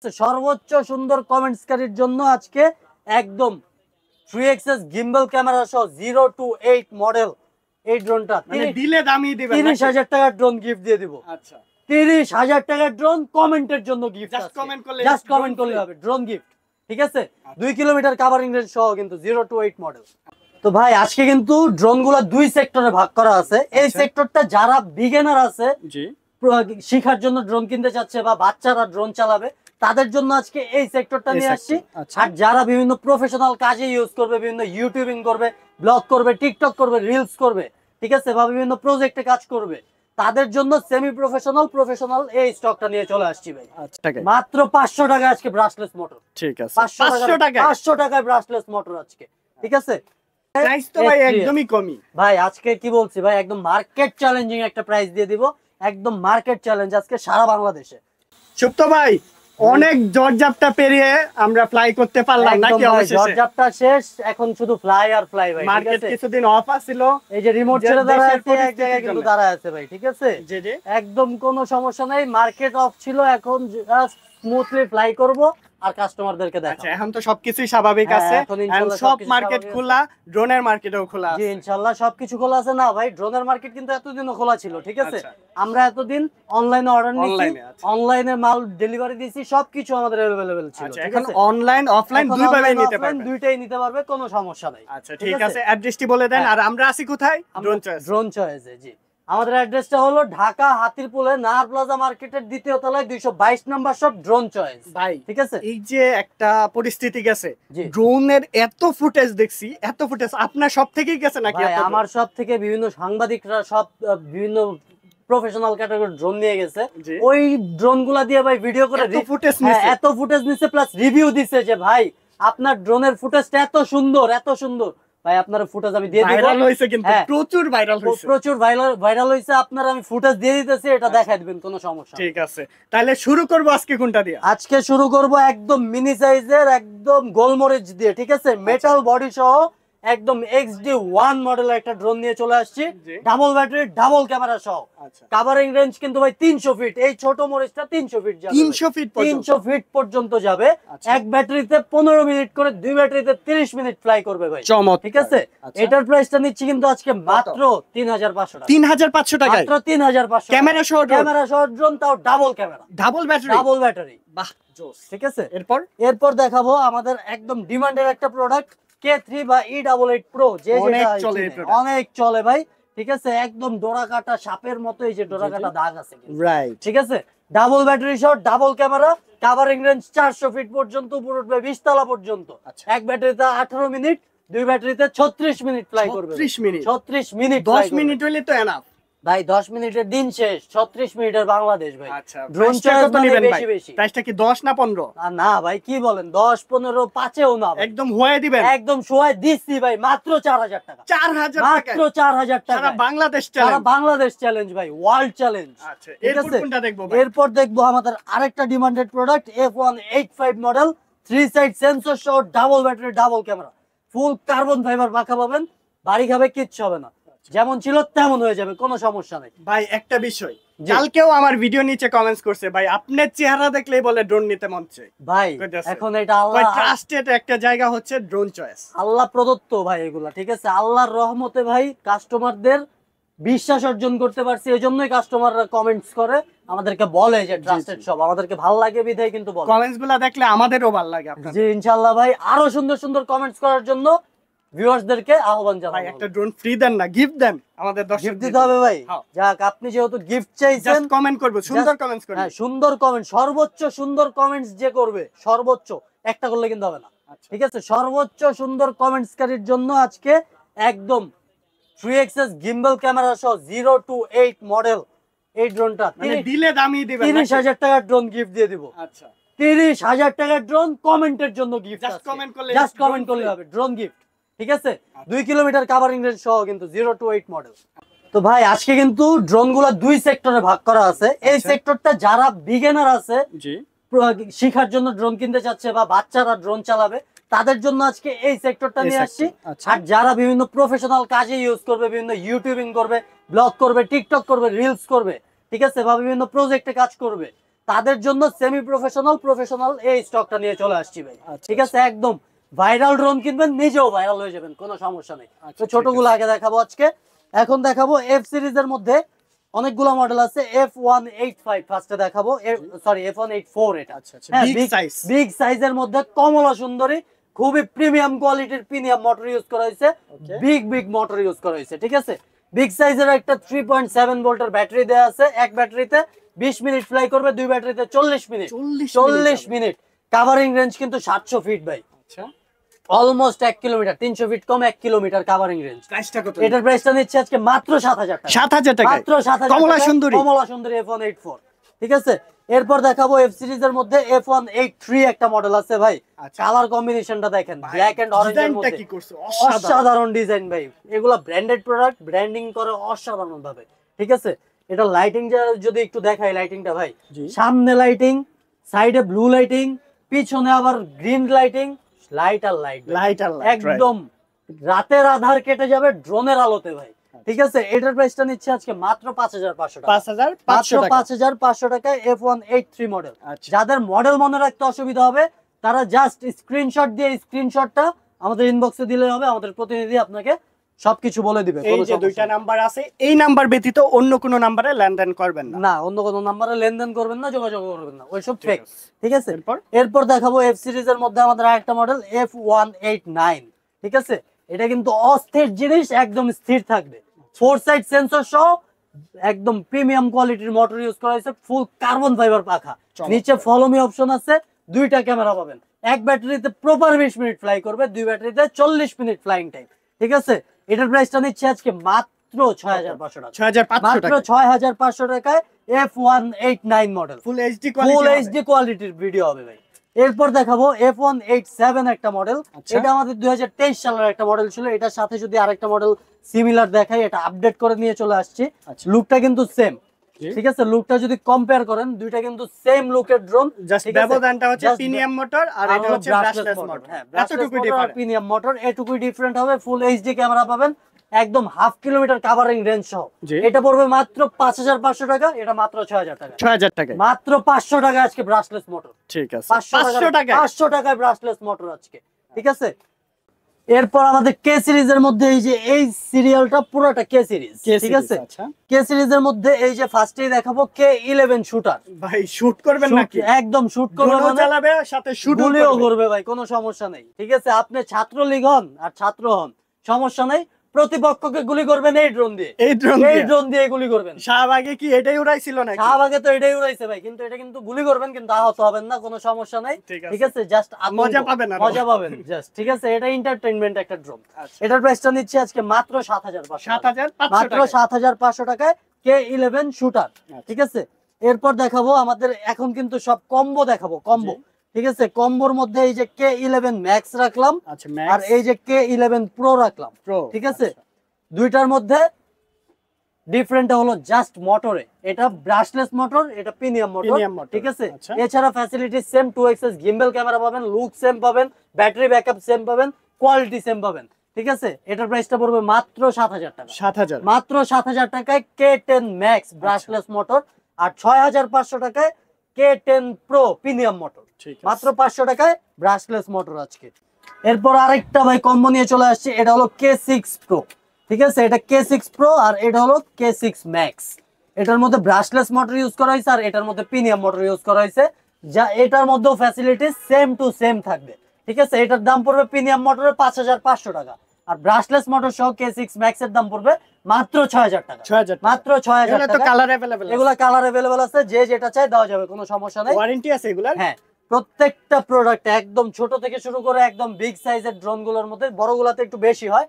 সর্বোচ্চ সুন্দর কমেন্টসকারীর জন্য আজকে একদম 3xs গিম্বল ক্যামেরা সহ 0 to 8 মডেল এই ড্রোনটা দিলে দামি দিবেন 30,000 টাকার ড্রোন গিফট দিয়ে দিব। আচ্ছা 30,000 টাকার ড্রোন কমেন্টের জন্য গিফট। জাস্ট কমেন্ট করলে হবে ড্রোন গিফট। ঠিক আছে 2 কিলোমিটার কভারিং রেঞ্জ সহ কিন্তু 0 to 8 মডেল। তো ভাই আজকে কিন্তু ড্রোনগুলো দুই সেক্টরে ভাগ করা আছে। এই সেক্টরটা যারা বিগিনার আছে জি শিখার জন্য ড্রোন কিনতে চাচ্ছে বা বাচ্চারা ড্রোন চালাবে তাদের জন্য আজকে এই সেক্টরটা নিয়ে আসছি। আর যারা বিভিন্ন প্রফেশনাল কাজে ইউজ করবে, বিভিন্ন ইউটিউবিং করবে, ব্লগ করবে, টিকটক করবে, রিলস করবে, ঠিক আছে, বা বিভিন্ন প্রজেক্টে কাজ করবে তাদের জন্য সেমি প্রফেশনাল এই স্টকটা নিয়ে চলে আসছি ভাই। মাত্র 500 টাকা আজকে ব্রাশলেস মোটর। ঠিক আছে 500 টাকায় ব্রাশলেস মোটর আজকে। ঠিক আছে প্রাইস তো ভাই একদমই কমই ভাই। আজকে কি বলছি ভাই, একদম মার্কেট চ্যালেঞ্জিং একটা প্রাইস দিয়ে দিব। একদম মার্কেট চ্যালেঞ্জ আজকে সারা বাংলাদেশে। সুপ্ত ভাই অনেক জর্জাপটা পেরিয়ে আমরা ফ্লাই করতে পারলাম নাকি? অবশেষে জর্জাপটা শেষ, এখন শুধু ফ্লাই আর ফ্লাই ভাই। মার্কেট কিছুদিন অফ আছিল, এই যে রিমোট ছেড়ে দাঁড়ায় আছে এক জায়গায় কিন্তু দাঁড়ায় আছে ভাই। ঠিক আছে জি জি একদম কোনো সমস্যা নাই। মার্কেট অফ ছিল, এখন জাস্ট স্মুথলি ফ্লাই করব আর কাস্টমারদেরকে দেখাবো। আচ্ছা এখন তো সবকিছুই স্বাভাবিক আছে, সব মার্কেট খোলা, ড্রোনের মার্কেটও খোলা আছে। জি ইনশাআল্লাহ সবকিছু খোলা আছে। না ভাই ড্রোনের মার্কেট কিন্তু এতদিনও খোলা ছিল। ঠিক আছে আমরা এতদিন অনলাইনে অর্ডার নিয়েছি, অনলাইনে মাল ডেলিভারি দিয়েছি, সবকিছু আমাদের अवेलेबल ছিল। এখন অনলাইন অফলাইন দুইভাবেই নিতে পারবেন, দুইটাই নিতে পারবে, কোনো সমস্যা নাই। আচ্ছা ঠিক আছে অ্যাড্রেসটি বলে দেন। আর আমরা আছি কোথায়? ড্রোন চয়েসে। জি আমাদের অ্যাড্রেসটা হলো ঢাকা হাতিরপুলে নাহার প্লাজা মার্কেটের দ্বিতীয় তলায় 222 নম্বর শপ, ড্রোন চয়েস ভাই। ঠিক আছে এই যে একটা পরিস্থিতি গেছে, ড্রোনের এত ফুটেজ দেখছি, এত ফুটেজ আপনার সব থেকেই গেছে নাকি? আমার সব থেকে বিভিন্ন সাংবাদিকরা সব বিভিন্ন প্রফেশনাল ক্যাটাগরি ড্রোন নিয়ে গেছে। ওই ড্রোন গুলা দিয়ে ভাই ভিডিও করে এত ফুটেজ নিছে, প্লাস রিভিউ দিছে যে ভাই আপনার ড্রোনের ফুটেজটা এত সুন্দর ভাই। আপনার ফুটেজ আমি দিয়ে দিব। ভাইরাল হইছে কিন্তু প্রচুর ভাইরাল হইছে। আপনার আমি ফুটেজ দিয়ে দিতেছি, এটা দেখাই দিবেন, কোনো সমস্যা। ঠিক আছে তাহলে শুরু করব আজকে কোনটা দিয়ে? আজকে শুরু করব একদম মিনি সাইজের, একদম গোলমরিচ দিয়ে। ঠিক আছে মেটাল বডি সহ একদম XD1 মডেলের একটা ড্রোন নিয়ে চলে আসছি, ডাবল ব্যাটারি, ডাবল ক্যামেরা সহ। কভারিং রেঞ্জ কিন্তু ভাই 300 ফিট। এই ছোট মরিচটা 300 ফিট যাবে, 300 ফিট পর্যন্ত যাবে। এক ব্যাটারিতে 15 মিনিট করে, দুই ব্যাটারিতে 30 মিনিট ফ্লাই করবে ভাই। ঠিক আছে এটার প্রাইসটা নিচ্ছি কিন্তু আজকে মাত্র 3,500 টাকা। 3,500 টাকা মাত্র 3,500 ক্যামেরা সহ ড্রোন, তাও ডাবল ক্যামেরা, ডাবল ব্যাটারি। বাহ জোস। ঠিক আছে এরপর দেখাবো আমাদের একদম ডিমান্ডের একটা প্রোডাক্ট K3 বা E88 Pro, যে অনেক চলে ভাই। ঠিক আছে একদম ডোরা কাটা সাপের মতো, এই যে ডোরা কাটা দাগ আছে রাইট। ঠিক আছে ডাবল ব্যাটারি সহ, double camera, covering range 400 feet পর্যন্ত, উপরে উঠবে 20 তলা পর্যন্ত। এক ব্যাটারিতে 18 মিনিট, দুই ব্যাটারিতে 36 মিনিট ফ্লাই করবে। 36 মিনিট 10 মিনিট হইলে তো এনাফ ভাই। 10 মিনিটের দিন শেষ, 36 মিনিটের বাংলাদেশ ভাই। ড্রোন চয়েস বেশি প্রাইসটা কি 10 না 15? না ভাই কি বলেন, 10 15 5এও না, একদম হোয়াই দিবেন, একদম সোয়াই দিচ্ছি ভাই। মাত্র 4,000 টাকা। 4,000 টাকা, মাত্র 4,000 টাকা। সারা বাংলাদেশ চ্যালেঞ্জ ভাই, ওয়ার্ল্ড চ্যালেঞ্জ। আচ্ছা এরপর কোনটা দেখবো ভাই? এরপর দেখবো আমাদের আরেকটা demanded product F185 model, 3 side sensor সহ, double battery, double camera, full carbon fibre মাখা পাবেন। বাড়ি খাবে কিচ্ছু হবে না, যেমন ছিল তেমন হয়ে যাবে, কোনো সমস্যা নেই ভাই। একটা বিষয়, কালকেও আমার ভিডিও নিচে কমেন্টস করছে ভাই, আপনার চেহারা দেখলেই বলে ড্রোন নিতে মন চায় ভাই। এখন এটা আল্লাহ ট্রাস্টেড একটা জায়গা হচ্ছে ড্রোন চয়েস, আল্লাহ প্রদত্ত ভাই এগুলা। ঠিক আছে আল্লাহর রহমতে ভাই কাস্টমারদের বিশ্বাস অর্জন করতে পারছি, এজন্যই কাস্টমাররা কমেন্টস করে, আমাদেরকে বলে যে ট্রাস্টেড সব। আমাদেরকে ভালো লাগে বিধায় কিন্তু বলে। কমেন্টস গুলা দেখলে আমাদেরও ভালো লাগে আপনাদের। জি ইনশাআল্লাহ ভাই, আরো সুন্দর কমেন্টস করার জন্য ভিউয়ার্সদেরকে আহ্বান জানাই। ভাই একটা ড্রোন ফ্রি দেন না, গিফট দেন আমাদের দর্শকদের। গিফট দিতে হবে ভাই। যাক আপনি যেহেতু গিফট চাইছেন, জাস্ট কমেন্ট করব, সুন্দর কমেন্টস করবেন। হ্যাঁ সুন্দর কমেন্ট, সর্বোচ্চ সুন্দর কমেন্টস যে করবে, সর্বোচ্চ একটা করলে কিন্তু হবে না। ঠিক আছে সর্বোচ্চ সুন্দর কমেন্টসকারীর জন্য আজকে একদম 3xs গিম্বল ক্যামেরা সহ 0 to 8 মডেল এই ড্রোনটা দিলে দামি দিবেন। 30,000 টাকার ড্রোন গিফট দিয়ে দিব। আচ্ছা 30,000 টাকার ড্রোন কমেন্টের জন্য গিফট। জাস্ট কমেন্ট করলে হবে ড্রোন গিফট। ঠিক আছে 2 কিলোমিটার কভারিং রেঞ্জ সহ কিন্তু 0 to 8 মডেল। তো ভাই আজকে কিন্তু ড্রোনগুলো দুই সেক্টরে ভাগ করা আছে। এই সেক্টরটা যারা বিগিনার আছে, শিখার জন্য ড্রোন কিনতে চাচ্ছে বা বাচ্চারা ড্রোন চালাবে তাদের জন্য আজকে এই সেক্টরটা নিয়ে আসছি। আর যারা বিভিন্ন প্রফেশনাল কাজে ইউজ করবে, বিভিন্ন ইউটিউবিং করবে, ব্লগ করবে, টিকটক করবে, রিলস করবে, ঠিক আছে, বা বিভিন্ন প্রজেক্টে কাজ করবে তাদের জন্য সেমি প্রফেশনাল এই স্টকটা নিয়ে চলে আসছি ভাই। ঠিক আছে, একদম ভাইরাল ড্রোন কিনবেন, নিজেও ভাইরাল হয়ে যাবেন, কোনো সমস্যা নেই। তো ছোটগুলো আগে দেখাবো আজকে। এখন দেখাবো এফ সিরিজের মধ্যে অনেকগুলো মডেল আছে। F185 ফার্স্টে দেখাবো, সরি F184 এটা। বিগ সাইজের মধ্যে কমলা সুন্দরী, খুবই প্রিমিয়াম কোয়ালিটির প্রিমিয়াম মোটর ইউজ করা হয়েছে, বিগ মোটর ইউজ করা হয়েছে। ঠিক আছে, বিগ সাইজের একটা 3.7 ভোল্টের ব্যাটারি দেয়া আছে। এক ব্যাটারিতে 20 মিনিট ফ্লাই করবে, দুই ব্যাটারিতে 40 মিনিট। 40 মিনিট। কাভারিং রেঞ্জ কিন্তু 700 ফিট ভাই। আচ্ছা, অলমোস্ট 1 কিলোমিটার, 300 ফিট কম 1 কিলোমিটার কাভারিং রেঞ্জ। প্রাইসটা কত? এটার প্রাইসটা নিচ্ছে আজকে মাত্র 7000 টাকা। 7000 টাকা মাত্র 7000 কমলা সুন্দরী F184। ঠিক আছে, এরপর দেখাবো এফ সিরিজের মধ্যে F183 একটা মডেল আছে ভাই। কালার কম্বিনেশনটা দেখেন, ব্ল্যাক এন্ড অরেঞ্জের মধ্যে অসাধারণ ডিজাইন ভাই। এগুলা ব্র্যান্ডেড প্রোডাক্ট, ব্র্যান্ডিং করে অসাধারণ ভাবে। ঠিক আছে, এটা লাইটিং যদি একটু দেখাই, লাইটিংটা ভাই, সামনে লাইটিং, সাইডে ব্লু লাইটিং, পিছনে আবার গ্রিন লাইটিং, লাইট আর লাইট, একদম রাতের আধার কেটে যাবে ড্রোনের আলোতে ভাই। ঠিক আছে, এটার প্রাইসটা নিচ্ছে আজকে মাত্র 5500 টাকা। 5500 টাকায় F183 মডেল। যাদের মডেল মনে রাখতে অসুবিধা হবে তারা জাস্ট স্ক্রিনশট দিয়ে স্ক্রিনশটটা আমাদের ইনবক্সে দিলে হবে, আমাদের প্রতিনিধি আপনাকে সবকিছু বলে দিবে। এই যে দুইটা নাম্বার আছে, এই নাম্বার ব্যতীত অন্য কোনো নম্বরে লেনদেন করবেন না। না, অন্য কোনো নম্বরে লেনদেন করবেন না, যোগাযোগ করবেন না, ওইসব ফেক। ঠিক আছে, এরপর দেখাবো এফ সিরিজের মধ্যে আমাদের আরেকটা মডেল F189। ঠিক আছে, এটা কিন্তু অস্থির জিনিস, একদম স্থির থাকবে। 4 সাইড সেন্সর সহ একদম প্রিমিয়াম কোয়ালিটির মোটর ইউজ করা হয়েছে, ফুল কার্বন ফাইবার পাখা। নিচে ফলো মি অপশন আছে, দুইটা ক্যামেরা পাবেন। এক ব্যাটারিতে প্রপার 20 মিনিট ফ্লাই করবে, দুই ব্যাটারিতে 40 মিনিট ফ্লাইং টাইম। ঠিক আছে, এটার প্রাইসটা নিচ্ছে আজকে মাত্র 6500 টাকা। 6500 টাকায় F189 মডেল, ফুল এইচডি কোয়ালিটির ভিডিও হবে ভাই। এরপর দেখাবো F187 একটা মডেল। এটা আমাদের 2023 সালের একটা মডেল ছিল। এটার সাথে যদি আরেকটা মডেল সিমিলার দেখাই, এটা আপডেট করে নিয়ে চলে আসছি। লুকটা কিন্তু সেম। ঠিক আছে, লুকটা যদি কম্পেয়ার করেন, দুইটা কিন্তু সেম লুকের ড্রোন, জাস্ট ব্যবধানটা হচ্ছে প্রিমিয়াম মোটর আর এটা হচ্ছে ব্রাশলেস মোটর। হ্যাঁ, এতটুকু ডিফারেন্ট, প্রিমিয়াম মোটর এটুকুই ডিফারেন্ট হবে। ফুল এইচডি ক্যামেরা পাবেন, একদম হাফ কিলোমিটার কাভারিং রেঞ্জ সহ। এটা পড়বে মাত্র 5500 টাকা, এটা মাত্র 6000 টাকা। 6000 টাকা, মাত্র 500 টাকা আজকে ব্রাশলেস মোটর। ঠিক আছে, 500 টাকায় ব্রাশলেস মোটর আজকে। ঠিক আছে, এরপর আমাদের কে সিরিজের মধ্যে এই যে এই সিরিয়ালটা পুরোটা কে সিরিজ। ঠিক আছে, কে সিরিজের মধ্যে এই যে ফার্স্টেই দেখাবো K11 শুটার। ভাই শুট করবেন নাকি? একদম শুট করবে, চালাবে সাথে শুটও করবে ভাই, কোনো সমস্যা নেই। ঠিক আছে, আপনি ছাত্রলীগ হন আর ছাত্র হন, সমস্যা নেই, প্রতিপক্ষকে গুলি করবেন এই ড্রোন দিয়ে। এই ড্রোন দিয়ে গুলি করবেন। শাহবাগে কি এটাই উড়াইছিল নাকি? শাহবাগে তো এটাই উড়াইছে ভাই, কিন্তু এটা কিন্তু গুলি করবেন, কিন্তু আহত হবেন না, কোনো সমস্যা নাই। ঠিক আছে, জাস্ট মজা পাবেন, জাস্ট। ঠিক আছে, এটা এন্টারটেইনমেন্ট একটা ড্রোন। এটার প্রাইসটা নিচ্ছে আজকে মাত্র 7500 মাত্র 7500 টাকায় K11 শুটার। ঠিক আছে, এরপর দেখাবো আমাদের এখন কিন্তু সব কম্বো দেখাবো, কম্বো। ঠিক আছে, কম্বোর মধ্যে এই যে K11 ম্যাক্স রাখলাম, আর এই যে K11 প্রো রাখলাম। ঠিক আছে, দুইটার মধ্যে ডিফারেন্ট হলো জাস্ট মোটরে, এটা ব্রাশলেস মোটর, এটা প্রিমিয়াম মোটর। ঠিক আছে, এছাড়া facility same, 2 XS gimbal camera পাবেন, লুক সেম পাবেন, ব্যাটারি ব্যাকআপ সেম পাবেন, কোয়ালিটি সেম পাবেন। ঠিক আছে, এটার প্রাইসটা পড়বে মাত্র 7000 টাকা। মাত্র 7000 টাকায় K10 ম্যাক্স ব্রাশলেস মোটর, আর 6500 টাকায় K10 প্রো প্রিমিয়াম মোটর। মাত্র 500 টাকায় ব্রাশলেস মোটর আজকে। এরপর আরেকটা ভাই কম্বো নিয়ে চলে আসছে, এটা হলো K6 প্রো। ঠিক আছে, এটা K6 প্রো আর এটা হলো K6 ম্যাক্স। এটার মধ্যে ব্রাশলেস মোটর ইউজ করা হয়েছে আর এটার মধ্যে প্রিমিয়াম মোটর ইউজ করা হয়েছে, যা এটার মধ্যেও ফ্যাসিলিটি সেম টু সেম থাকবে। ঠিক আছে, এটার দাম পড়বে প্রিমিয়াম মোটরের 5500 টাকা, আর ব্রাশলেস মোটর সহ K6 ম্যাক্স এর দাম পড়বে মাত্র 6000 টাকা। মাত্র 6000 টাকা। কালার अवेलेबल, এগুলা কালার अवेलेबल আছে, যে যেটা চাই দেওয়া যাবে, কোনো সমস্যা নাই। ওয়ারেন্টি আছে এগুলার? হ্যাঁ, প্রত্যেকটা প্রোডাক্ট একদম ছোট থেকে শুরু করে একদম বিগ সাইজের ড্রোন গুলোর মধ্যে, বড়গুলোতে একটু বেশি হয়।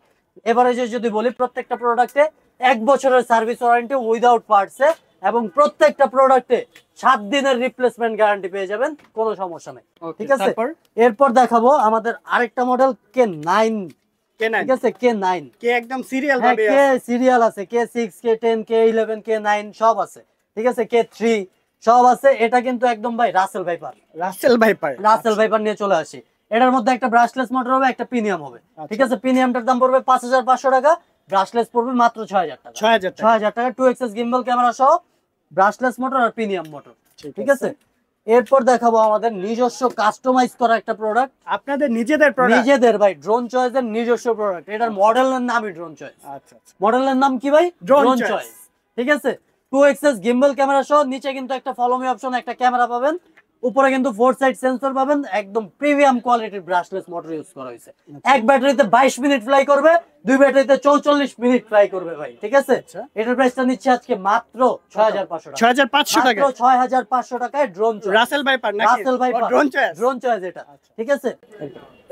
এভারেজে যদি বলি, প্রত্যেকটা প্রোডাক্টে 1 বছরের সার্ভিস ওয়ারেন্টি উইদাউট পার্টসে, এবং প্রত্যেকটা প্রোডাক্টে 7 দিনের রিপ্লেসমেন্ট গ্যারান্টি পেয়ে যাবেন, কোনো সমস্যা নেই। ঠিক আছে, এরপর দেখাবো আমাদের আরেকটা মডেল K9। ঠিক আছে, K9 কে একদম সিরিয়াল ভাবে আছে, কে সিরিয়াল আছে, K6 K10 K11 K9 সব আছে। ঠিক আছে, K3 সব আছে। এটা কিন্তু একদম ভাই রাসেল ভাইপার নিয়ে চলে আসি। এটার মধ্যে একটা ব্রাশলেস মোটর হবে, একটা প্রিমিয়াম হবে। ঠিক আছে, প্রিমিয়ামটার দাম পড়বে 5500 টাকা, ব্রাশলেস পড়বে মাত্র 6000 টাকা। 6000 টাকা 2 এক্সএস গিম্বল ক্যামেরা সহ ব্রাশলেস মোটর আর প্রিমিয়াম মোটর। ঠিক আছে, এরপর দেখাবো আমাদের নিজস্ব কাস্টমাইজ করা একটা প্রোডাক্ট, আপনাদের নিজেদের প্রোডাক্ট, নিজেদের ভাই ড্রোন চয়েসের নিজস্ব প্রোডাক্ট। এটার মডেলের নামই ড্রোন চয়েস। আচ্ছা আচ্ছা, মডেলের নাম কি ভাই? Drone drone choice. চয়েস, ঠিক আছে। 2xs গিম্বল ক্যামেরা সহ নিচে কিন্তু একটা ফলো মি অপশন, একটা ক্যামেরা পাবেন, উপরে কিন্তু 4 সাইড সেন্সর পাবেন। একদম প্রিমিয়াম কোয়ালিটির ব্রাশলেস মোটর ইউজ করা হয়েছে। এক ব্যাটারিতে 22 মিনিট ফ্লাই করবে, দুই ব্যাটারিতে 44 মিনিট ফ্লাই করবে ভাই, ঠিক আছে। এটার প্রাইসটা নিচ্ছে আজকে মাত্র 6500 টাকা। 6500 টাকা, মাত্র 6500 টাকায় ড্রোন চয়েস। রাসেল ভাইপার নাকি? Russell viper drone choice, drone choice এটা, ঠিক আছে।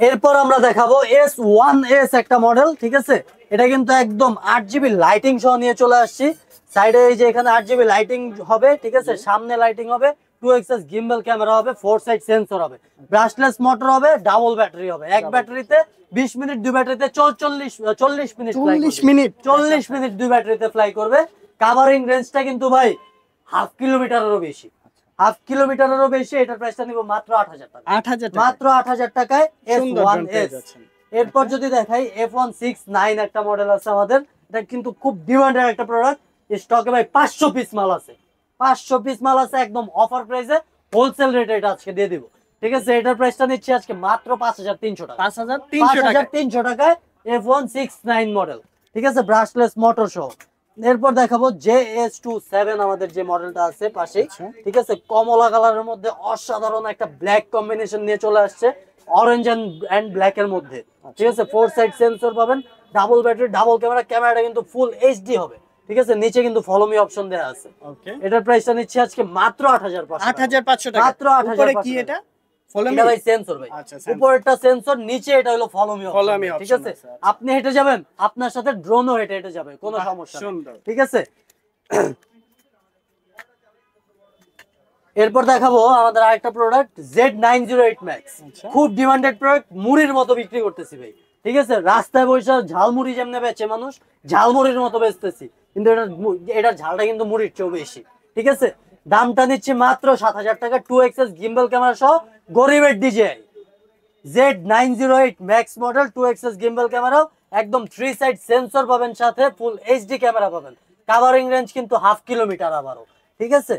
এরপর আমরা দেখাবো S1S একটা মডেল, ঠিক আছে। এটা কিন্তু একদম 8GB লাইটিং সহ নিয়ে চলে আসছি। সাইডে এই যে এখানে 8GB লাইটিং হবে, ঠিক আছে। সামনে লাইটিং হবে, 2xs গিম্বল ক্যামেরা হবে, 4 সাইড সেন্সর হবে, ব্রাশলেস মোটর হবে, ডাবল ব্যাটারি হবে। এক ব্যাটারিতে 20 মিনিট, দুই ব্যাটারিতে 40 মিনিট, 40 মিনিট দুই ব্যাটারিতে ফ্লাই করবে। কাভারিং রেঞ্জটা কিন্তু ভাই 1/2 কিলোমিটারেরও বেশি, 1/2 কিলোমিটারেরও বেশি। এটার প্রাইসটা নিব মাত্র 8000 টাকা, 8000 টাকা, মাত্র 8000 টাকায় S1S। এরপর যদি দেখাই F169 একটা মডেল আছে আমাদের। এটা কিন্তু খুব ডিমান্ডের একটা প্রোডাক্ট। স্টকে ভাই 500 পিস মাল আছে, 500 পিস মাল আছে, একদম অফার প্রাইসে হোলসেল রেটে এটা আজকে দিয়ে দিব, ঠিক আছে। এটার প্রাইসটা নিচ্ছি আজকে মাত্র 5300 টাকা, 5300 টাকায় F169 মডেল, ঠিক আছে, ব্রাশলেস মোটর সহ। এরপর দেখাবো JS27 আমাদের যে মডেলটা আছে পাশে, ঠিক আছে। কমলা কালারের মধ্যে অসাধারণ একটা ব্ল্যাক কম্বিনেশন নিয়ে চলে আসছে, অরেঞ্জ এন্ড ব্ল্যাক এর মধ্যে, ঠিক আছে। 4 সাইড সেন্সর পাবেন, ডাবল ব্যাটারি, ডাবল ক্যামেরা। ক্যামেরাটা কিন্তু ফুল এইচডি হবে, ঠিক আছে। নিচে কিন্তু ফলো মি অপশন দেয়া আছে। এটার প্রাইসটা নিচ্ছে আজকে মাত্র 8500 টাকা, মাত্র 8500 কি এটা? এটা ভাই সেন্সর ভাই, উপরেরটা সেন্সর, নিচে এটা হলো ফলো মি অপশন, ঠিক আছে। আপনি হেঁটে যাবেন, আপনার সাথে ড্রোনও হেঁটে হেঁটে যাবে, কোনো সমস্যা নেই, ঠিক আছে। এরপর দেখাবো আমাদের আরেকটা প্রোডাক্ট Z908 Max, খুব ডিমান্ডেড প্রোডাক্ট, মুড়ির মতো বিক্রি করতেছি ভাই, ঠিক আছে। রাস্তায় বসে ঝালমুড়ি যেমনে বেচে মানুষ, ঝালমুড়ির মতো বেচতেছি, কিন্তু এটার ঝালটা কিন্তু মুড়ির চেয়েও বেশি, ঠিক আছে। দামটা নিচ্ছে মাত্র 7000 টাকা, 2xs গিম্বল ক্যামেরা সহ, গরিবের DJI Z908 Max model, 2xs gimbal camera, একদম 3 সাইড সেন্সর পাবেন, সাথে ফুল এইচডি ক্যামেরা পাবেন। কাভারিং রেঞ্জ কিন্তু 1/2 কিলোমিটার আবারও, ঠিক আছে।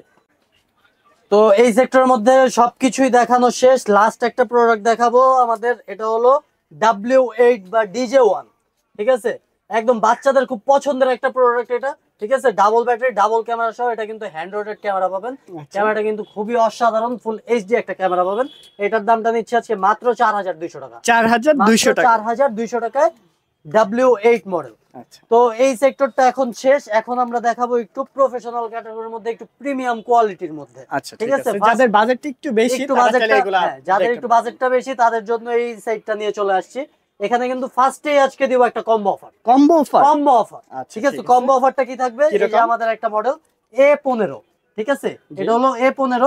তো এই সেক্টরের মধ্যে সবকিছুই দেখানো শেষ। লাস্ট একটা প্রোডাক্ট দেখাবো আমাদের, এটা হলো W8 বা DJ1, ঠিক আছে। একদম বাচ্চাদের খুব পছন্দের একটা প্রোডাক্ট এটা, ঠিক আছে। ডাবল ব্যাটারি, ডাবল ক্যামেরা সহ। এটা কিন্তু হ্যান্ড রোটেড ক্যামেরা পাবেন। ক্যামেরাটা কিন্তু খুবই অসাধারণ, ফুল এইচডি একটা ক্যামেরা পাবেন। এটার দামটা নিচ্ছে আজকে মাত্র 4200 টাকা, 4200 টাকা, 4200 টাকায় W8 মডেল। তো এই সেক্টরটা এখন শেষ। এখন আমরা দেখাবো একটু প্রফেশনাল ক্যাটাগরির মধ্যে, একটু প্রিমিয়াম কোয়ালিটির মধ্যে, ঠিক আছে। যাদের বাজেট একটু বেশি, যাদের একটু বাজেটটা বেশি, তাদের জন্য এই সাইটটা নিয়ে চলে আসছি। এখানে কিন্তু ফার্স্টেই আজকে দিব একটা কম্বো অফার, ঠিক আছে। কম্বো অফারটা কি থাকবে? এই যে আমাদের একটা মডেল A15, ঠিক আছে। এটা হলো A15,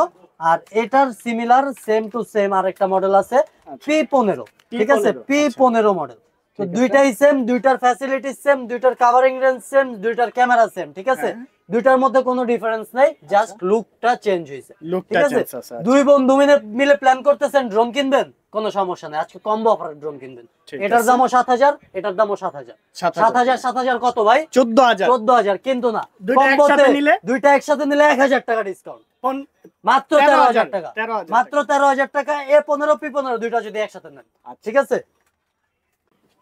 আর এটার সিমিলার সেম টু সেম আরেকটা মডেল আছে P15, ঠিক আছে। P15 মডেল, তো দুইটাই সেম, দুইটার ফ্যাসিলিটি সেম, দুইটার কাভারিং রেঞ্জ সেম, দুইটার ক্যামেরা সেম, ঠিক আছে। দুইটার মধ্যে কোনো ডিফারেন্স নাই, জাস্ট লুকটা চেঞ্জ হয়েছে, ঠিক আছে। দুই বন্ধু মিলে প্ল্যান করতেছেন ড্রোন কিনবেন, কোনো সমস্যা নাই, আজকে কম্বো অফারে ড্রোন কিনবেন। এটার দামও 7000, এটার দামও 7000, 7000 কত ভাই? 14000, কিন্তু না, দুইটা একসাথে নিলে 1000 টাকা ডিসকাউন্ট, মাত্র 13000 টাকা, মাত্র 13000 টাকা। A15 P15 দুইটা যদি একসাথে নেন, ঠিক আছে।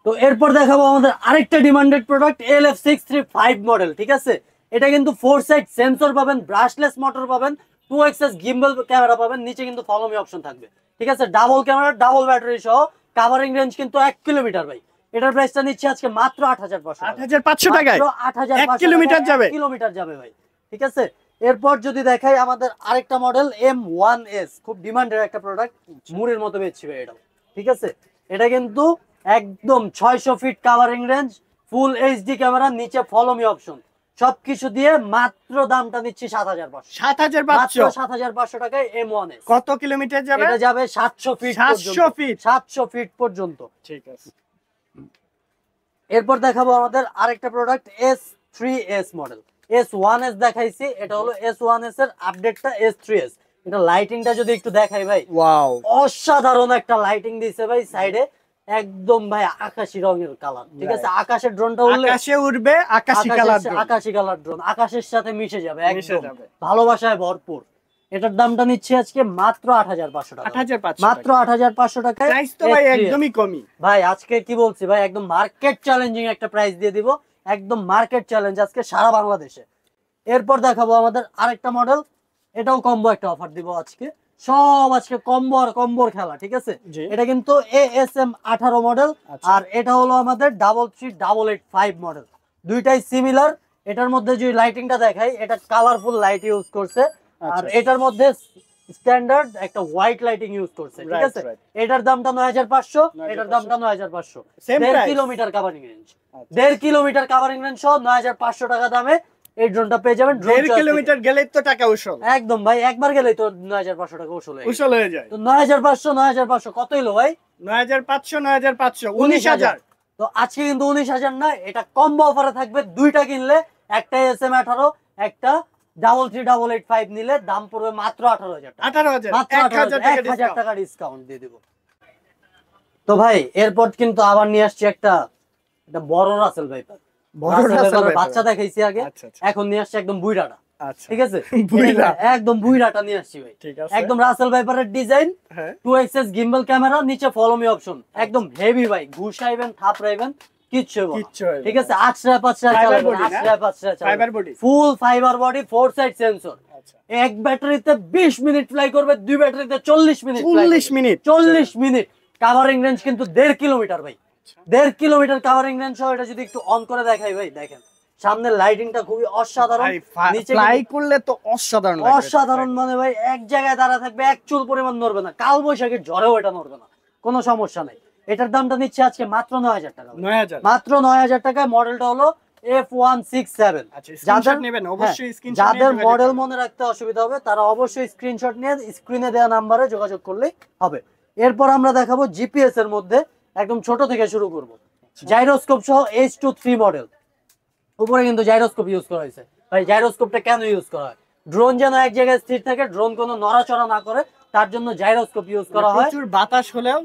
তো এরপর দেখাবো আমাদের আরেকটা ডিমান্ডেড প্রোডাক্ট LF635 মডেল, ঠিক আছে। এটা কিন্তু 4 সাইড সেন্সর পাবেন, ব্রাশলেস মোটর পাবেন, 2xs গিম্বল ক্যামেরা পাবেন, নিচে কিন্তু ফলো মি অপশন থাকবে, ঠিক আছে। ডাবল ক্যামেরা, ডাবল ব্যাটারি সহ, কাভারিং রেঞ্জ কিন্তু 1 কিলোমিটার ভাই। এটার প্রাইসটা নিচ্ছে আজকে মাত্র 8500 টাকা, 1 কিলোমিটার যাবে ভাই, ঠিক আছে। এরপর যদি দেখাই আমাদের আরেকটা মডেল M1S, খুব ডিমান্ডের একটা প্রোডাক্ট, মুড়ির মতো বেচছি ভাই এটা, ঠিক আছে। এটা কিন্তু একদম 600 feet covering range, full HD camera, নিচে ফলো মি অপশন, সবকিছু দিয়ে মাত্র দামটা নিচ্ছি 7500 টাকায় M1S। কত কিলোমিটার যাবে? এটা যাবে 700 ফিট, 700 ফিট পর্যন্ত, ঠিক আছে। এরপর দেখাবো আমাদের আরেকটা প্রোডাক্ট S3S মডেল। S1S দেখাইছি, এটা হলো S1S এর আপডেটটা S3S। এটা লাইটিংটা যদি একটু দেখাই ভাই, ওয়াও, অসাধারণ একটা লাইটিং দিয়েছে ভাই সাইডে, একদম ভাই আকাশি রঙের কালার, ঠিক আছে। আকাশের ড্রোনটা আকাশে উড়বে, আকাশি কালার ড্রোন আকাশের সাথে মিশে যাবে, একদম ভালোবাসায় ভরপুর, এটার দামটা নিচ্ছি আজকে মাত্র 8500 টাকা। 8500 মাত্র 8500 টাকায়। প্রাইস তো ভাই একদমই কমই ভাই আজকে কি বলছি ভাই, একদম মার্কেট চ্যালেঞ্জিং একটা প্রাইস দিয়ে দিব, একদম মার্কেট চ্যালেঞ্জ আজকে সারা বাংলাদেশে। এরপর দেখাবো আমাদের আরেকটা মডেল, এটাও কম্বো একটা অফার দিব আজকে, সব আজকে কম্বো আর কম্বোর খেলা, ঠিক আছে। এটা কিন্তু ASM 18 মডেল, আর এটা হলো আমাদের 33885 মডেল, দুইটাই সিমিলার। এটার মধ্যে যে লাইটিংটা দেখাই, এটা কালারফুল লাইট ইউজ করছে, আর এটার মধ্যে স্ট্যান্ডার্ড একটা হোয়াইট লাইটিং ইউজ করছে, ঠিক আছে। এটার দামটা 9500, এটার দামটা 9500, 1.5 kilometre covering range, 1.5 kilometre covering range সহ 9500 টাকা দামে এই ড্রোনটা পেয়ে যাবেন। 1.5 কিলোমিটার গেলেই তো টাকা উসুল, একদম ভাই, একবার গেলেই তো 9500 টাকা উসুল হয়ে যায়। তো 9500 কত হলো ভাই? 9500 19000। তো আজকে কিন্তু 19000 না, এটা কম্বো অফারে থাকবে, দুইটা কিনলে, একটা ASM 18, একটা 33885 নিলে দাম পড়বে মাত্র 18000 টাকা। 18000, মাত্র 1000 টাকা ডিসকাউন্ট দিয়ে দিব। তো ভাই এরপর কিন্তু আবার নিয়ে আসছি একটা বড় রাসেল ভাইপার। বাচ্চা দেখাইছি আগে, এখন নিয়ে আসছি একদম বুইড়াটা, ঠিক আছে। একদম বুইড়াটা নিয়ে আসছি ভাই, একদম রাসেল ভাইপারের ডিজাইন, 2XS গিম্বল ক্যামেরা, নিচে ফলো মি অপশন, একদম হেভি ভাই, ঘুষাইবেন থাপড়াইবেন কিচ্ছু হবে না, ঠিক আছে। 8/5 চালাবেন, 8/5 চালাবেন, ফুল ফাইবার বডি, 4 সাইড সেন্সর, এক ব্যাটারিতে 20 মিনিট ফ্লাই করবে, দুই ব্যাটারিতে 40 মিনিট, 40 মিনিট কভারিং রেঞ্জ কিন্তু 1.5 কিলোমিটার ভাই, 1.5 কিলোমিটার কভারিং রেঞ্জ সহ। এটা যদি একটু অন করে দেখাই ভাই, দেখেন সামনের লাইটিংটা খুবই অসাধারণ, নিচে ফ্লাই করলে তো অসাধারণ, অসাধারণ মানে ভাই এক জায়গায় দাঁড়া থাকবে, এক চুল পরিমাণ নড়বে না, কাল বৈশাখীর ঝড়েও এটা নড়বে না, কোনো সমস্যা নাই। এটার দামটা নিচ্ছে আজকে মাত্র 9000 টাকা, মাত্র 9000 টাকায়। মডেলটা হলো F167। যাদের মডেল মনে রাখতে অসুবিধা হবে তারা অবশ্যই স্ক্রিনশট নিয়ে স্ক্রিনে দেওয়া নাম্বারে যোগাযোগ করলেই হবে। এরপর আমরা দেখাবো জিপিএস এর মধ্যে, একদম ছোট থেকে শুরু করব, জাইরোস্কোপ সহ H23 মডেল। উপরে কিন্তু জাইরোস্কোপ ইউজ করা হয়েছে ভাই। জাইরোস্কোপটা কেন ইউজ করা হয়? ড্রোন যেন এক জায়গায় স্থির থাকে, ড্রোন কোনো নড়াচড়া না করে, তার জন্য জাইরোস্কোপ ইউজ করা হয়। প্রচুর বাতাস হলেও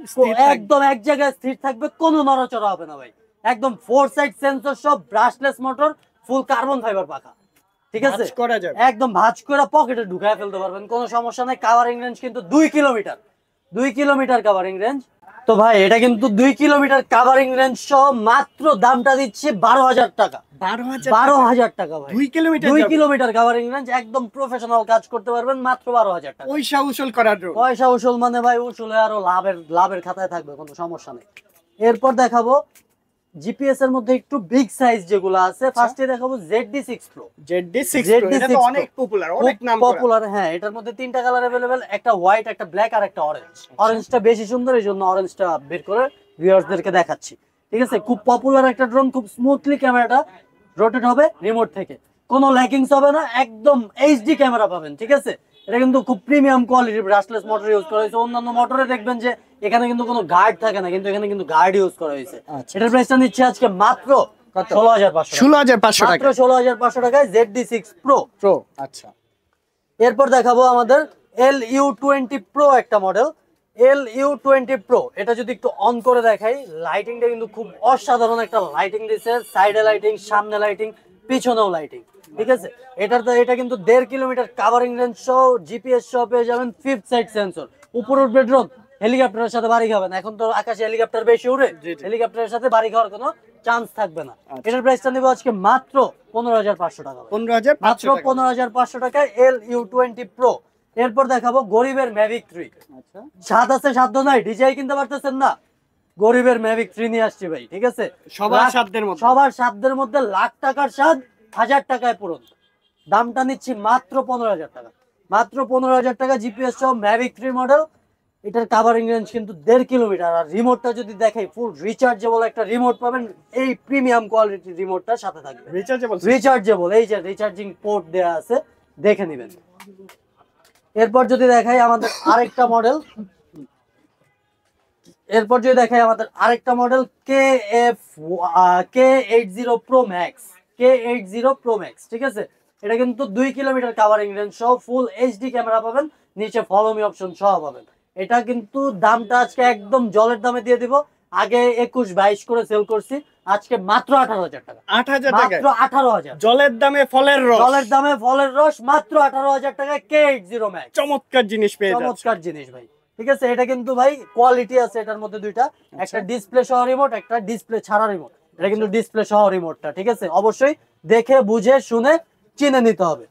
একদম এক জায়গায় স্থির থাকবে, কোনো নড়াচড়া হবে না ভাই। একদম 4 সাইড সেন্সর সব, ব্রাশলেস মোটর, ফুল কার্বন ফাইবার পাখা, ঠিক আছে। একদম ভাঁজ করে পকেটে ঢুকায় ফেলতে পারবেন, কোনো সমস্যা নাই। কভারিং রেঞ্জ কিন্তু 2 কিলোমিটার, 2 কিলোমিটার কভারিং রেঞ্জ। তো ভাই এটা কিন্তু 2 কিলোমিটার কভারিং রেঞ্জ সহ মাত্র দামটা দিচ্ছে 12000 টাকা, 12000 টাকা ভাই। 2 কিলোমিটার কভারিং রেঞ্জ, একদম প্রফেশনাল কাজ করতে পারবেন মাত্র 12000 টাকা। পয়সা উসুল করার জন্য, পয়সা উসুল মানে ভাই উসুলে আরো লাভের খাতায় থাকবে, কোনো সমস্যা নেই। এরপর দেখাবো জিপিএস এর মধ্যে একটু বিগ সাইজ যেগুলো আছে। ফার্স্টে দেখাবো ZD6 Pro। ZD6 Pro এটা তো অনেক পপুলার, অনেক নাম পপুলার। হ্যাঁ, এটার মধ্যে তিনটা কালার अवेलेबल, একটা হোয়াইট, একটা ব্ল্যাক আর একটা অরেঞ্জ। অরেঞ্জটা বেশি সুন্দর, এইজন্য অরেঞ্জটা বের করে ভিউয়ার্সদেরকে দেখাচ্ছি, ঠিক আছে। খুব পপুলার একটা ড্রোন, খুব স্মুথলি ক্যামেরাটা রোটেট হবে রিমোট থেকে, কোনো ল্যাকিংস হবে না, একদম এইচডি ক্যামেরা পাবেন, ঠিক আছে। এটা কিন্তু খুব প্রিমিয়াম কোয়ালিটির ব্রাশলেস মোটর ইউজ করা হয়েছে। অন্যান্য মোটরে দেখবেন যে এখানে কিন্তু কোনো গার্ড থাকে না, কিন্তু এখানে কিন্তু গার্ড ইউজ করা হয়েছে। এটার প্রাইসটা নিচ্ছে আজকে মাত্র 16500 টাকা, মাত্র 16500 টাকায় ZD6 Pro। আচ্ছা, এরপর দেখাবো আমাদের LU20 Pro একটা মডেল, LU20 Pro। এটা যদি একটু অন করে দেখাই, লাইটিংটা কিন্তু খুব অসাধারণ একটা লাইটিং দিচ্ছে, সাইডে লাইটিং, সামনে লাইটিং, পিছনেও লাইটিং, ঠিক আছে। এটা কিন্তু 1.5 কিলোমিটার কভারিং রেঞ্জ সহ, জিপিএস সহ পেয়ে যাবেন, 5th সাইড সেন্সর। উপরে উঠবে ড্রোন, হেলিকপ্টারের সাথে বাড়ি খাবেন, এখন তো আকাশে হেলিকপ্টার বেশি উড়ে, হেলিকপ্টারের সাথে বাড়ি খাওয়ার কোনো চান্স থাকবে না। এটার প্রাইসটা নেব আজকে মাত্র 15500 টাকা, মাত্র 15500 টাকায় LU20 Pro। এরপর দেখাবো গরিবের Mavic 3। আচ্ছা, স্বাদ আছে সাধ্য নাই, ডিজাই কিনতে পারতেছেন না, গরিবের Mavic 3 নিয়ে আসছি ভাই, ঠিক আছে। সবার সাধ্যের মধ্যে লাখ টাকার স্বাদ 1000 টাকায় পূরণ। দামটা নিচ্ছি মাত্র 15000 টাকা, মাত্র 15000 টাকা, জিপিএস সহ Mavic 3 মডেল। এটার কভারিং রেঞ্জ কিন্তু 1.5 কিলোমিটার। আর রিমোটটা যদি দেখাই, ফুল রিচার্জেবল একটা রিমোট পাবেন, এই প্রিমিয়াম কোয়ালিটির রিমোটটার সাথে থাকবে। রিচার্জেবল, এই যে রিচার্জিং পোর্ট দেয়া আছে, দেখে নেবেন। এরপর যদি দেখাই আমাদের আরেকটা model, K80 Pro Max, K80 Pro Max, ঠিক আছে। এটা কিন্তু 2 কিলোমিটার কভারিং রেঞ্জ সহ, ফুল এইচডি ক্যামেরা পাবেন, নিচে ফলো মি অপশন সহ পাবেন। এটা কিন্তু দামটা আজকে একদম জলের দামে দিয়ে দিব, আগে 21-22 করে সেল করছি, আজকে মাত্র 18,000 টাকা। 8,000 টাকা, মাত্র 18,000। জলের দামে ফলের রস, জলের দামে ফলের রস, মাত্র 18,000 টাকায় K80 Max। চমৎকার জিনিস পেয়ে যাচ্ছে, চমৎকার জিনিস ভাই। ঠিক আছে, এটা কিন্তু ভাই কোয়ালিটি আছে এটার মধ্যে দুইটা, একটা ডিসপ্লে সহ রিমোট, একটা ডিসপ্লে ছাড়া রিমোট। এটা কিন্তু ডিসপ্লে সহ রিমোটটা, ঠিক আছে, অবশ্যই দেখে বুঝে শুনে চিনে নিতে হবে।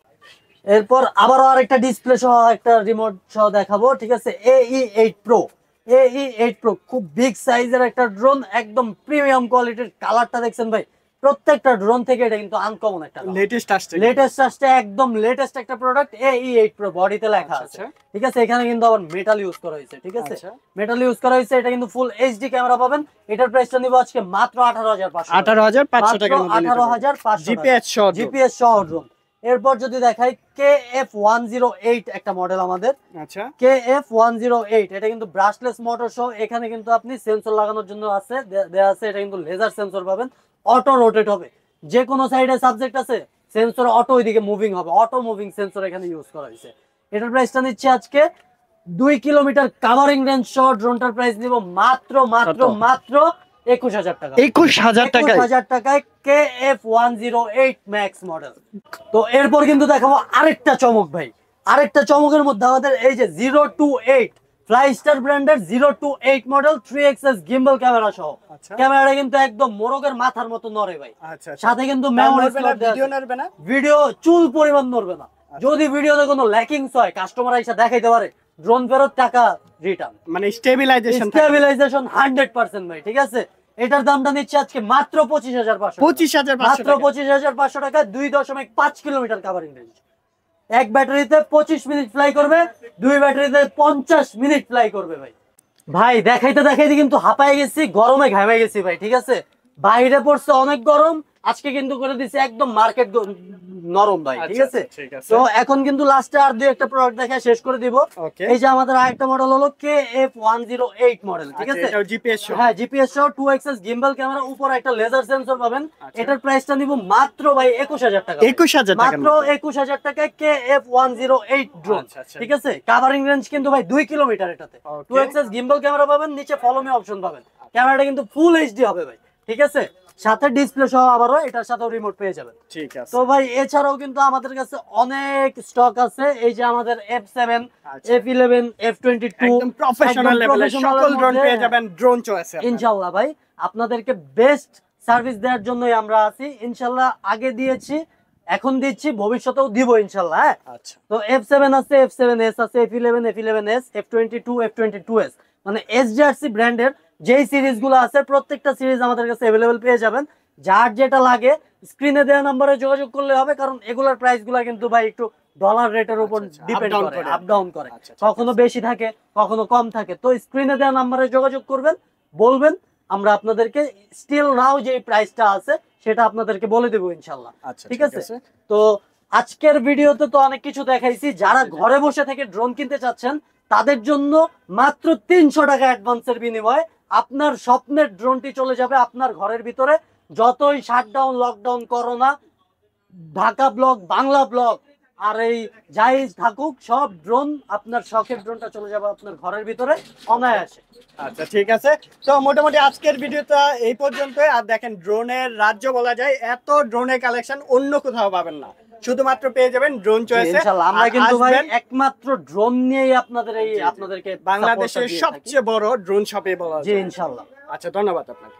এরপর আবারও আরেকটা ডিসপ্লে সহ একটা রিমোট সহ দেখাবো, ঠিক আছে, AE8 Pro। AE8 Pro খুব বিগ সাইজের একটা ড্রোন, একদম প্রিমিয়াম কোয়ালিটির। কালারটা দেখছেন ভাই, প্রত্যেকটা ড্রোন থেকে এটা কিন্তু আনকমন একটা লেটেস্ট আসছে, একদম লেটেস্ট একটা প্রোডাক্ট। AE8 Pro বডিতে লেখা আছে, ঠিক আছে। এখানে কিন্তু আবার মেটাল ইউজ করা হয়েছে, ঠিক আছে, মেটাল ইউজ করা হয়েছে। এটা কিন্তু ফুল এইচডি ক্যামেরা পাবেন। এটার প্রাইসটা নিব আজকে মাত্র 18,500 টাকা। 18,500 জিপিএস সহ ড্রোন। এরপর যদি দেখাই KF108 একটা মডেল আমাদের, আচ্ছা, KF108, এটা কিন্তু ব্রাশলেস মোটর সহ। এখানে কিন্তু আপনি সেন্সর লাগানোর জন্য আছে, দেয়া আছে। এটা কিন্তু লেজার সেন্সর পাবেন, অটো রোটেট হবে, যে কোনো সাইডে সাবজেক্ট আছে সেন্সর অটো ওইদিকে মুভিং হবে, অটো মুভিং সেন্সর এখানে ইউজ করা হয়েছে। এটার প্রাইসটা নিচ্ছে আজকে 2 কিলোমিটার কাভারিং রেঞ্জ সহ ড্রোনটার প্রাইস নিব মাত্র 21,000 টাকা। 21,000 টাকায় KF108 ম্যাক্স মডেল। তো এরপর কিন্তু দেখাবো আরেকটা চমক ভাই, আরেকটা চমকের মধ্যে আমাদের এই যে 028 ফ্লাইস্টার ব্র্যান্ডের 028 মডেল 3XS গিম্বল ক্যামেরা সহ। ক্যামেরাটা কিন্তু একদম মোরগের মাথার মতো নড়ে ভাই, সাথে কিন্তু মেমোরি স্লট দেয়া, ভিডিও চুল পরিমাণ নড়বে না। যদি ভিডিওতে কোনো ল্যাকিংস হয় কাস্টমার এসে দেখাইতে পারে, ড্রোন ফেরত, টাকা রিটার্ন, মানে স্টেবিলাইজেশন 100% ভাই, ঠিক আছে। এটার দামটা নিচ্ছে আজকে মাত্র 25,500 মাত্র 25,500 টাকা। 2.5 কিলোমিটার কাভারিং রেঞ্জ, এক ব্যাটারিতে 25 মিনিট ফ্লাই করবে, 2 ব্যাটারিতে 50 মিনিট ফ্লাই করবে ভাই। ভাই দেখাইতে দেখাইতে কিন্তু হাঁপায় গেছি, গরমে ঘামে গেছি ভাই, ঠিক আছে। বাইরে পড়ছে অনেক গরম, আজকে কিন্তু করে দিছি একদম মার্কেট নরম ভাই, ঠিক আছে। তো এখন কিন্তু লাস্টে আর দুই একটা প্রোডাক্ট দেখা শেষ করে দিব। এই যে আমাদের আরেকটা মডেল হলো KF108 মডেল, ঠিক আছে, হ্যাঁ জিপিএস সহ 2XS গিম্বল ক্যামেরা, উপরে একটা লেজার সেন্সর পাবেন। এটার প্রাইসটা নিব মাত্র ভাই 21,000 টাকা। 21,000 টাকা, মাত্র 21,000 টাকায় KF108 ড্রোন, ঠিক আছে। কাভারিং রেঞ্জ কিন্তু ভাই 2 কিলোমিটার। এটাতে 2XS গিম্বল ক্যামেরা পাবেন, নিচে ফলো মি অপশন পাবেন। ক্যামেরাটা কিন্তু ফুল এইচডি হবে ভাই, ঠিক আছে, সাথে ডিসপ্লে সহ আবারও এটার সাথে রিমোট পেয়ে যাবেন, ঠিক আছে। তো ভাই এছাড়াও কিন্তু আমাদের কাছে অনেক স্টক আছে। এই যে আমাদের F7, F11, F22 একদম প্রফেশনাল লেভেলের সকল ড্রোন পেয়ে যাবেন ড্রোন চয়েসে ইনশাআল্লাহ। ভাই আপনাদেরকে বেস্ট সার্ভিস দেওয়ার জন্যই আমরা আছি ইনশাআল্লাহ। আগে দিয়েছি, এখন দিচ্ছি, ভবিষ্যতেও দিব ইনশাআল্লাহ। হ্যাঁ, আচ্ছা। তো F7 আছে, F7S আছে, F11, F11S, F22, F22S, মানে SJRC ব্র্যান্ডের যেই সিরিজ গুলো আছে প্রত্যেকটা সিরিজ আমাদের কাছে अवेलेबल পেয়ে যাবেন। যার যেটা লাগে স্ক্রিনে দেওয়া নম্বরে যোগাযোগ করলে হবে, কারণ এগুলার প্রাইস গুলা কিন্তু ভাই একটু ডলার রেটের উপর ডিপেন্ড করে, আপ ডাউন করে, কখনো বেশি থাকে কখনো কম থাকে। তো স্ক্রিনে দেওয়া নম্বরে যোগাযোগ করবেন, বলবেন, আমরা আপনাদেরকে স্টিল নাও যে প্রাইসটা আছে সেটা আপনাদেরকে বলে দেবো ইনশাআল্লাহ, ঠিক আছে। তো আজকের ভিডিওতে তো অনেক কিছু দেখাইছি। যারা ঘরে বসে থেকে ড্রোন কিনতে চাচ্ছেন তাদের জন্য মাত্র 300 টাকা অ্যাডভান্সের বিনিময়ে আপনার স্বপ্নের ড্রোনটি চলে যাবে আপনার ঘরের ভিতরে। যতই shutdown, lockdown, corona, Dhaka block, Bangla block আর এই যাই থাকুক, সব ড্রোন, আপনার শখের ড্রোনটা চলে যাবে আপনার ঘরের ভিতরে অনায়াসে। আচ্ছা, ঠিক আছে। তো মোটামুটি আজকের ভিডিওটা এই পর্যন্তই। আর দেখেন, ড্রোনের রাজ্য বলা যায়, এত ড্রোনের কালেকশন অন্য কোথাও পাবেন না, শুধুমাত্র পেয়ে যাবেন ড্রোন চয়েসে। ইনশাআল্লাহ আমরা কিন্তু ভাই একমাত্র ড্রোন নিয়েই আপনাদেরকে বাংলাদেশের সবচেয়ে বড় ড্রোন শপে বলা যায়। জি ইনশাআল্লাহ। আচ্ছা, ধন্যবাদ আপনাকে।